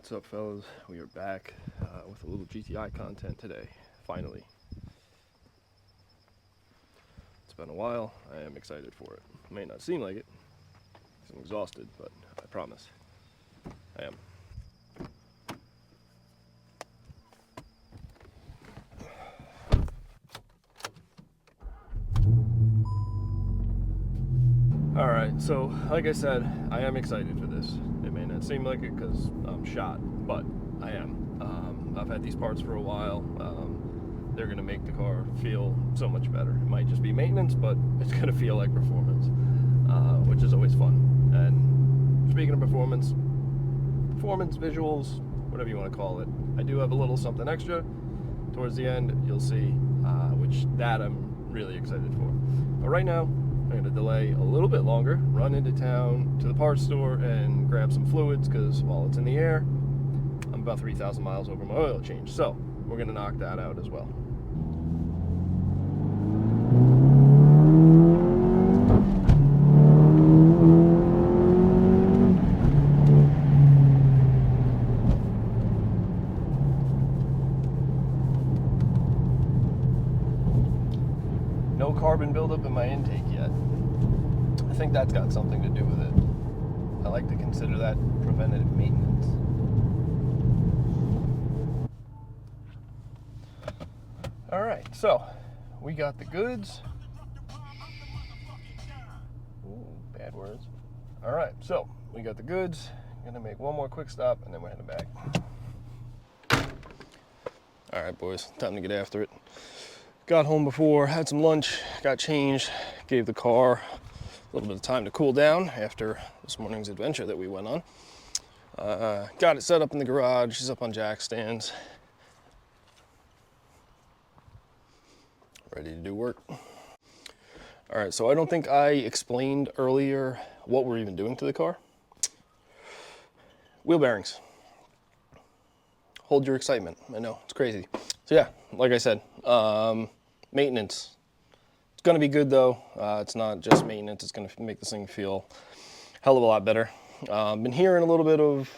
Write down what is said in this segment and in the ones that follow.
What's up, fellas? We are back with a little GTI content today, finally. It's been a while. I am excited for it. It may not seem like it, because I'm exhausted, but I promise, I am. Alright, so like I said, I am excited for this. It may not seem like it because I'm shot, but I am. I've had these parts for a while. They're going to make the car feel so much better. It might just be maintenance, but it's going to feel like performance, which is always fun. And speaking of performance, visuals, whatever you want to call it, I do have a little something extra towards the end. You'll see, which that I'm really excited for. But right now, I'm going to delay a little bit longer, run into town to the parts store and grab some fluids, because while it's in the air, I'm about 3,000 miles over my oil change. So we're going to knock that out as well. No carbon buildup in my intake yet. I think that's got something to do with it. I like to consider that preventative maintenance. All right, so we got the goods. Ooh, bad words. All right, so we got the goods. Gonna make one more quick stop and then we're heading back. All right, boys, time to get after it. Got home before, had some lunch, got changed, gave the car a little bit of time to cool down after this morning's adventure that we went on. Got it set up in the garage. She's up on jack stands. Ready to do work. All right, so I don't think I explained earlier what we're even doing to the car. Wheel bearings. Hold your excitement. I know, it's crazy. So yeah, like I said, maintenance. It's gonna be good though. It's not just maintenance. It's gonna make this thing feel a hell of a lot better. Been hearing a little bit of,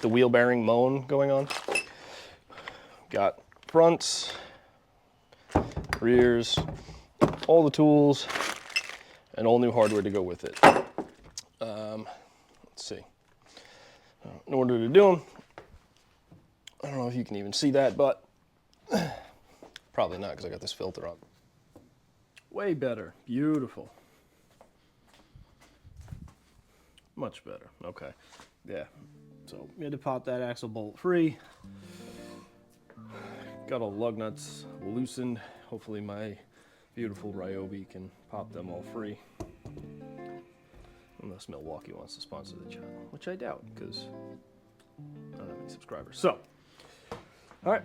the wheel bearing moan going on. Got fronts, rears, all the tools, and all new hardware to go with it. Let's see. In order to do them, I don't know if you can even see that, but probably not because I got this filter on. Way better. Beautiful. Much better. Okay. Yeah. So we had to pop that axle bolt free. Got all the lug nuts loosened. Hopefully my beautiful Ryobi can pop them all free. Unless Milwaukee wants to sponsor the channel, which I doubt because I don't have any subscribers. So, all right,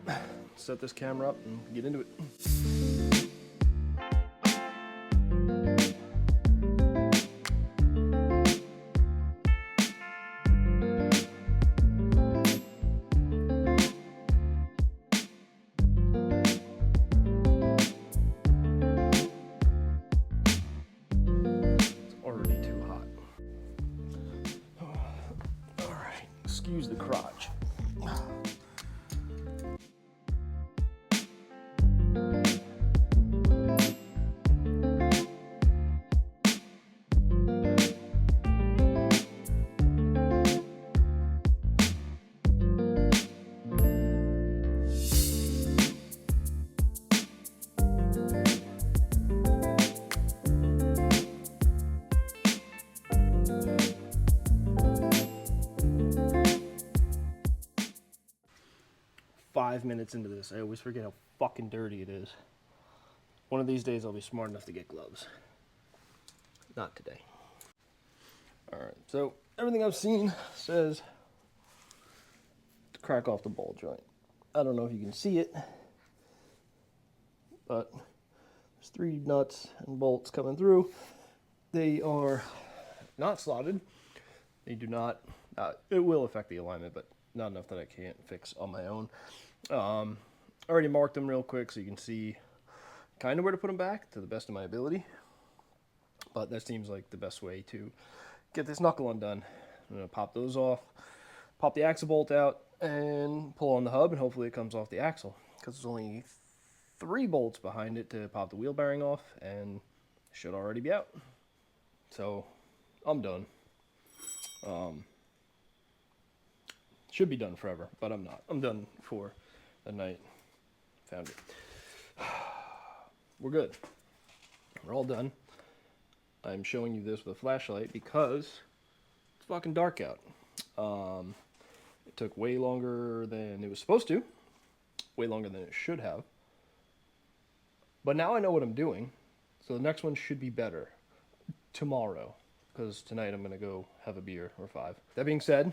set this camera up and get into it. 5 minutes into this, I always forget how fucking dirty it is. One of these days I'll be smart enough to get gloves. Not today. Alright, so everything I've seen says to crack off the ball joint. I don't know if you can see it, but there's 3 nuts and bolts coming through. They are not slotted. They do not, it will affect the alignment, but not enough that I can't fix on my own. I already marked them real quick so you can see kind of where to put them back to the best of my ability. But that seems like the best way to get this knuckle undone. I'm going to pop those off, pop the axle bolt out and pull on the hub, and hopefully it comes off the axle, because there's only 3 bolts behind it to pop the wheel bearing off, and it should already be out. So I'm done. Should be done forever, but I'm not. I'm done for the night. Found it. We're good. We're all done. I'm showing you this with a flashlight because it's fucking dark out. It took way longer than it was supposed to. Way longer than it should have. But now I know what I'm doing. So the next one should be better tomorrow. Because tonight I'm going to go have a beer or 5. That being said,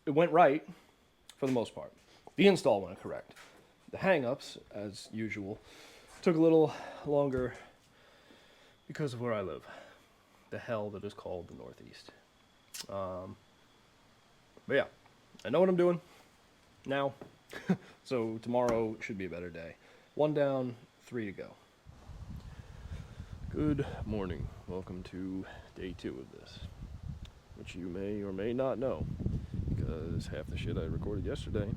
it went right for the most part. The install went correct. The hang-ups, as usual, took a little longer because of where I live. The hell that is called the Northeast. But yeah, I know what I'm doing now. So tomorrow should be a better day. 1 down, 3 to go. Good morning. Welcome to day 2 of this, which you may or may not know, because half the shit I recorded yesterday,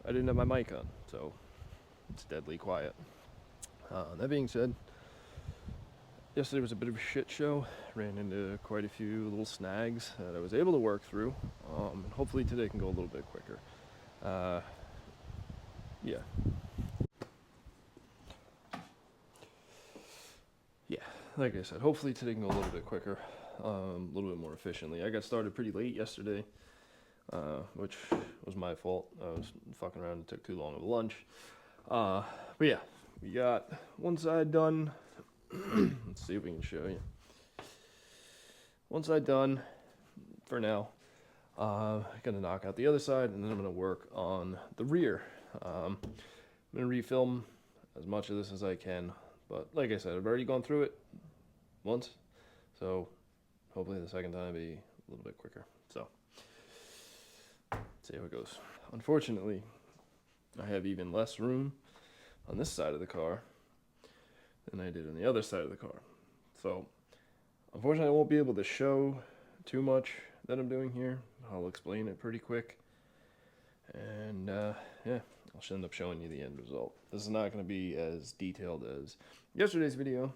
I didn't have my mic on, so it's deadly quiet. That being said, yesterday was a bit of a shit show. Ran into quite a few little snags that I was able to work through. Hopefully today can go a little bit quicker. Yeah. Yeah, like I said, hopefully today can go a little bit quicker, a little bit more efficiently. I got started pretty late yesterday, which was my fault. I was fucking around and took too long of a lunch. But yeah, we got one side done. Let's see if we can show you. One side done for now. Gonna knock out the other side, and then I'm gonna work on the rear. I'm gonna refilm as much of this as I can, but like I said, I've already gone through it once, so hopefully the second time will be a little bit quicker. So, see how it goes. Unfortunately, I have even less room on this side of the car than I did on the other side of the car. So, unfortunately, I won't be able to show too much that I'm doing here. I'll explain it pretty quick. And, yeah, I'll end up showing you the end result. This is not going to be as detailed as yesterday's video,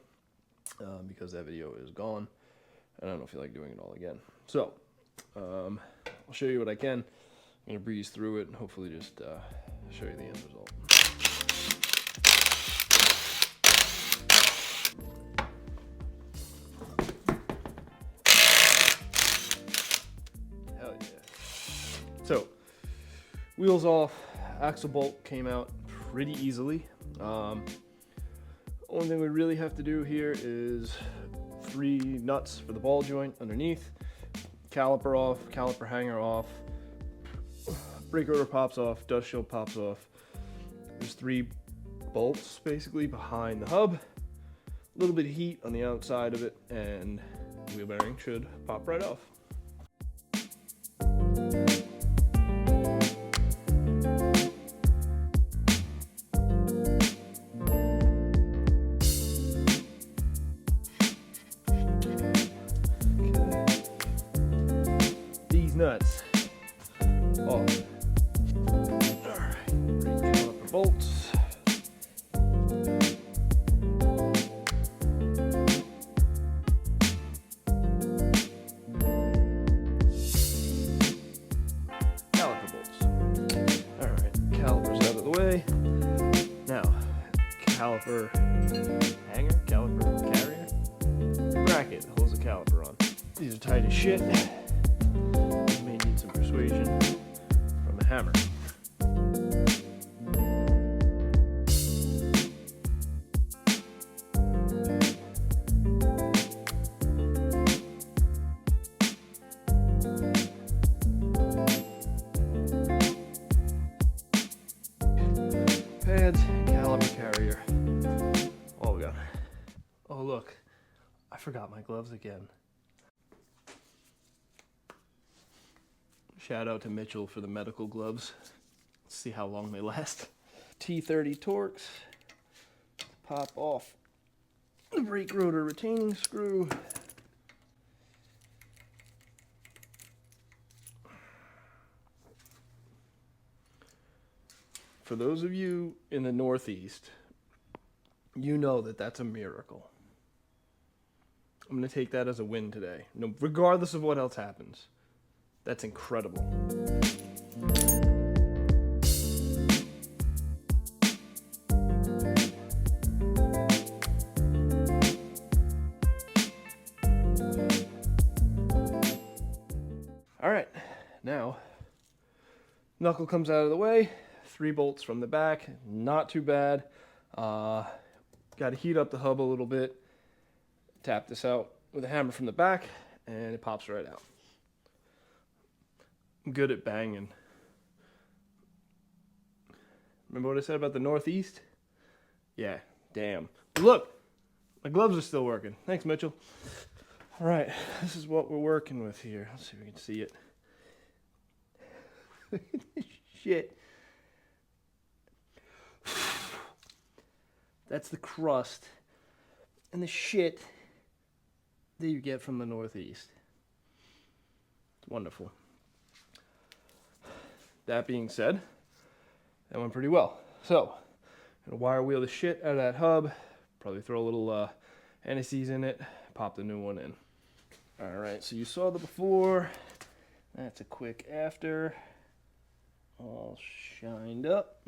because that video is gone, and I don't feel like doing it all again. So, I'll show you what I can. I'm going to breeze through it and hopefully just show you the end result. Hell yeah. So, wheels off, axle bolt came out pretty easily. Only thing we really have to do here is 3 nuts for the ball joint underneath, caliper off, caliper hanger off, brake rotor pops off, dust shield pops off. There's 3 bolts basically behind the hub, a little bit of heat on the outside of it, and the wheel bearing should pop right off. Nuts off. Alright, caliper bolts. Caliper bolts. Alright, calipers out of the way. Now, caliper hanger, caliper carrier, bracket holds the caliper on. These are tight as shit. Persuasion from a hammer. Pads, caliper carrier. All we got. Oh look, I forgot my gloves again. Shout out to Mitchell for the medical gloves. Let's see how long they last. T30 Torx. Pop off the brake rotor retaining screw. for those of you in the Northeast, you know that that's a miracle. I'm going to take that as a win today. No, regardless of what else happens. That's incredible. All right, now knuckle comes out of the way. 3 bolts from the back, not too bad. Got to heat up the hub a little bit. Tap this out with a hammer from the back, and it pops right out. I'm good at banging. Remember what I said about the Northeast? Yeah, damn. Look, my gloves are still working. Thanks, Mitchell. All right, this is what we're working with here. Let's see if we can see it. Look at this shit. That's the crust and the shit that you get from the Northeast. It's wonderful. That being said, that went pretty well. So, I'm gonna wire wheel the shit out of that hub, probably throw a little anti-seize in it, pop the new one in. All right, so you saw the before. That's a quick after. All shined up.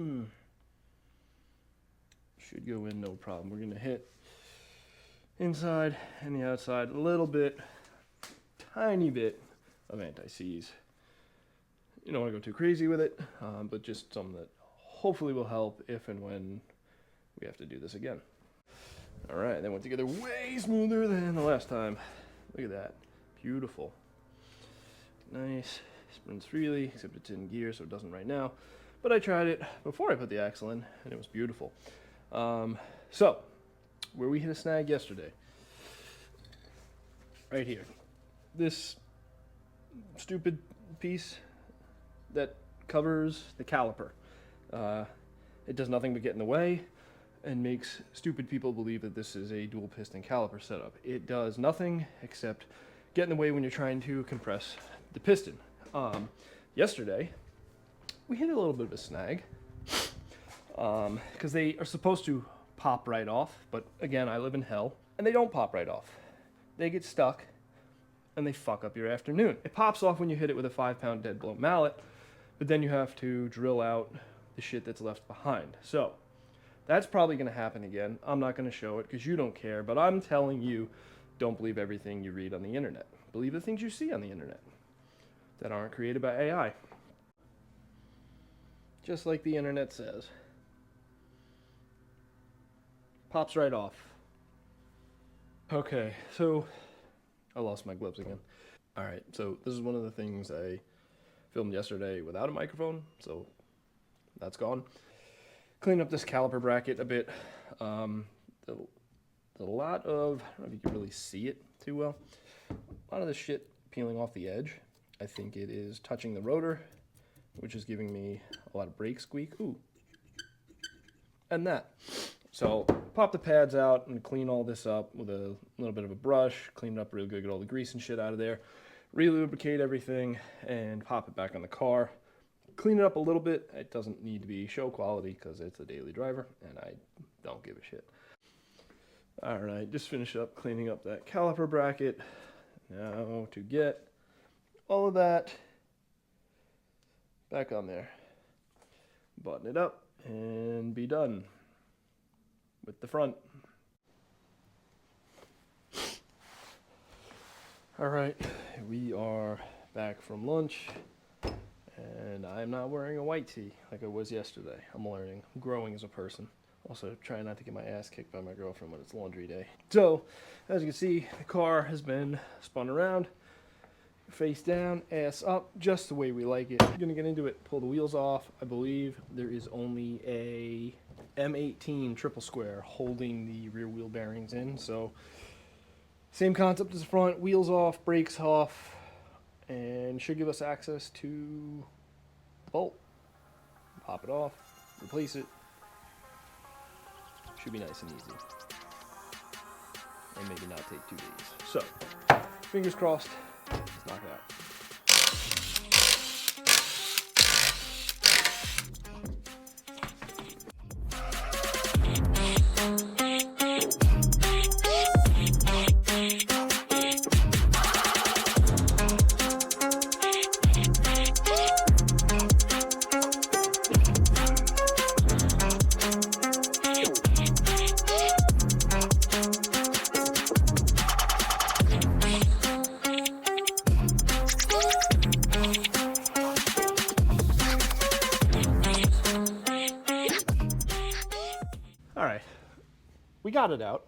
Should go in no problem. We're gonna hit inside and the outside a little bit, tiny bit of anti-seize. You don't want to go too crazy with it, but just something that hopefully will help if and when we have to do this again. All right, that went together way smoother than the last time. Look at that, beautiful. Nice, spins freely, except it's in gear, so it doesn't right now. But I tried it before I put the axle in, and it was beautiful. So, where we hit a snag yesterday, right here, this stupid piece that covers the caliper. It does nothing but get in the way and makes stupid people believe that this is a dual piston caliper setup. It does nothing except get in the way when you're trying to compress the piston. Yesterday, we hit a little bit of a snag because they are supposed to pop right off, but again, I live in hell, and they don't pop right off. They get stuck, and they fuck up your afternoon. It pops off when you hit it with a 5-pound dead blow mallet, but then you have to drill out the shit that's left behind. So, that's probably going to happen again. I'm not going to show it because you don't care, but I'm telling you, don't believe everything you read on the internet. Believe the things you see on the internet that aren't created by AI. Just like the internet says. Pops right off. Okay, so I lost my gloves again. All right, so this is one of the things I filmed yesterday without a microphone, so that's gone. Clean up this caliper bracket a bit. A lot of, I don't know if you can really see it too well, a lot of the shit peeling off the edge. I think it is touching the rotor, which is giving me a lot of brake squeak. Ooh. And that. So pop the pads out and clean all this up with a little bit of a brush, clean it up real good, get all the grease and shit out of there, re-lubricate everything, and pop it back on the car. Clean it up a little bit. It doesn't need to be show quality because it's a daily driver, and I don't give a shit. All right, just finish up cleaning up that caliper bracket. Now to get all of that back on there. Button it up and be done with the front. All right, we are back from lunch, and I'm not wearing a white tee like I was yesterday. I'm learning, I'm growing as a person. Also, trying not to get my ass kicked by my girlfriend when it's laundry day. So, as you can see, the car has been spun around, face down, ass up, just the way we like it. I'm gonna get into it, pull the wheels off. I believe there is only a M18 triple square holding the rear wheel bearings in, so same concept as the front, wheels off, brakes off, and should give us access to the bolt. Pop it off, replace it. Should be nice and easy. And maybe not take 2 days. So, fingers crossed, let's knock it out. we got it out.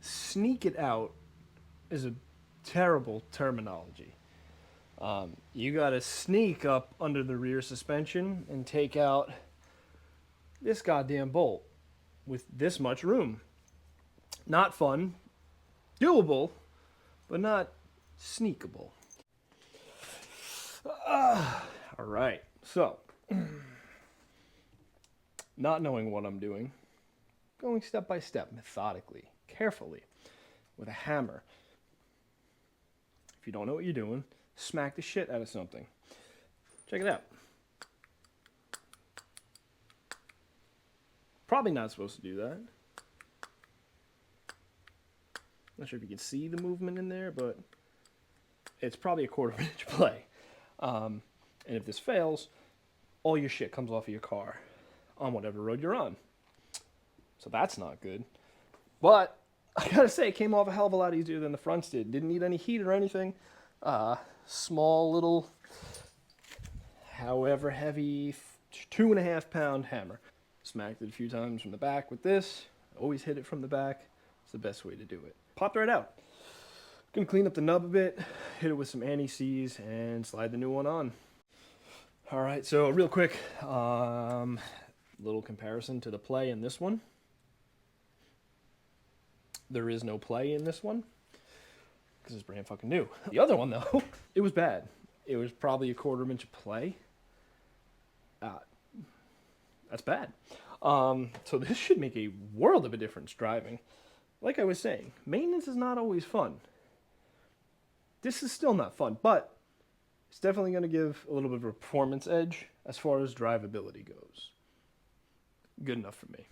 Sneak it out is a terrible terminology. You gotta sneak up under the rear suspension and take out this goddamn bolt with this much room. Not fun, doable, but not sneakable. All right, so not knowing what I'm doing, going step by step, methodically, carefully, with a hammer. If you don't know what you're doing, smack the shit out of something. Check it out. Probably not supposed to do that. Not sure if you can see the movement in there, but it's probably a 1/4 inch play. And if this fails, all your shit comes off of your car on whatever road you're on. So that's not good. But I gotta say, it came off a hell of a lot easier than the fronts did. Didn't need any heat or anything. Small little, however heavy, 2.5 pound hammer. Smacked it a few times from the back with this. Always hit it from the back. It's the best way to do it. Popped right out. Gonna clean up the nub a bit, hit it with some anti-seize, and slide the new one on. All right, so real quick, little comparison to the play in this one. There is no play in this one because it's brand fucking new. The other one though, it was bad. It was probably a 1/4 inch play. That's bad. So this should make a world of a difference driving. Like I was saying, maintenance is not always fun. This is still not fun, but it's definitely going to give a little bit of a performance edge as far as drivability goes. Good enough for me.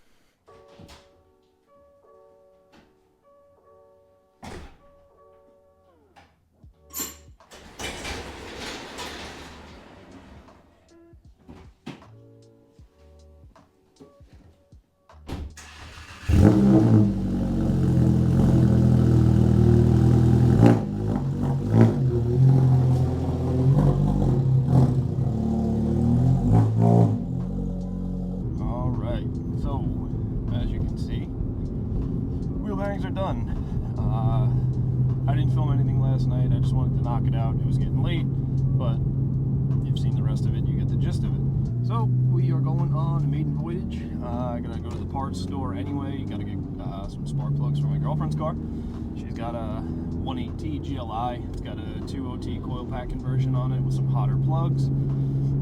Are done. I didn't film anything last night. I just wanted to knock it out. It was getting late, but you've seen the rest of it. You get the gist of it. So we are going on a maiden voyage. I gotta go to the parts store anyway. Gotta get some spark plugs for my girlfriend's car. She's got a 1.8T GLI. It's got a 2.0T coil pack conversion on it with some hotter plugs.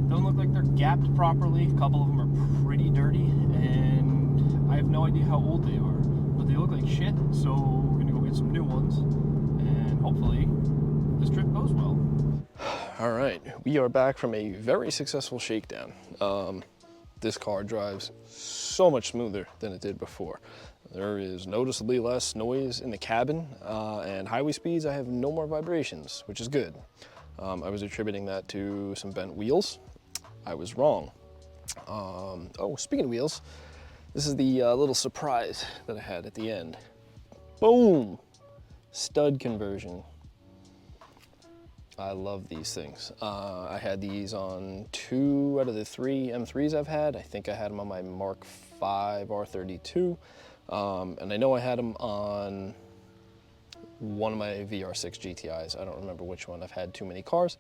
Don't look like they're gapped properly. A couple of them are pretty dirty, and I have no idea how old they are. But they look like shit, so we're gonna go get some new ones, and hopefully this trip goes well. All right, we are back from a very successful shakedown. This car drives so much smoother than it did before. There is noticeably less noise in the cabin, and highway speeds, I have no more vibrations, which is good. I was attributing that to some bent wheels. I was wrong. Oh, speaking of wheels, this is the little surprise that I had at the end. Boom! Stud conversion. I love these things. I had these on 2 out of the 3 M3s I've had. I think I had them on my Mark 5 R32. And I know I had them on one of my VR6 GTIs. I don't remember which one. I've had too many cars.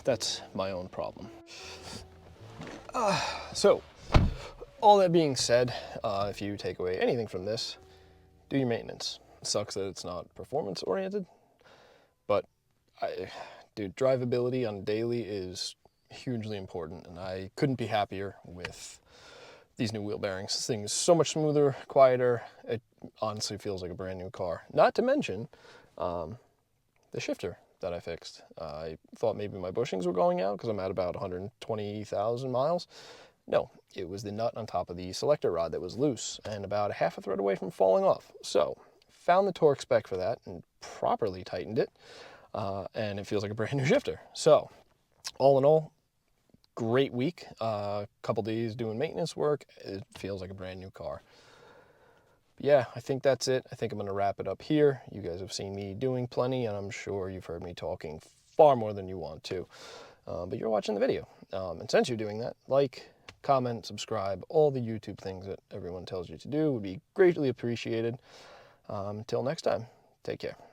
That's my own problem. So, all that being said, if you take away anything from this, do your maintenance. It sucks that it's not performance oriented, but dude, drivability on a daily is hugely important, and I couldn't be happier with these new wheel bearings. This thing is so much smoother, quieter. It honestly feels like a brand new car. Not to mention the shifter that I fixed. I thought maybe my bushings were going out because I'm at about 120,000 miles. No, it was the nut on top of the selector rod that was loose and about a half a thread away from falling off. So, found the torque spec for that and properly tightened it, and it feels like a brand new shifter. So, all in all, great week. Couple days doing maintenance work. It feels like a brand new car. But yeah, I think that's it. I think I'm going to wrap it up here. You guys have seen me doing plenty, and I'm sure you've heard me talking far more than you want to. But you're watching the video. And since you're doing that, like, comment, subscribe, all the YouTube things that everyone tells you to do would be greatly appreciated. Until next time, take care.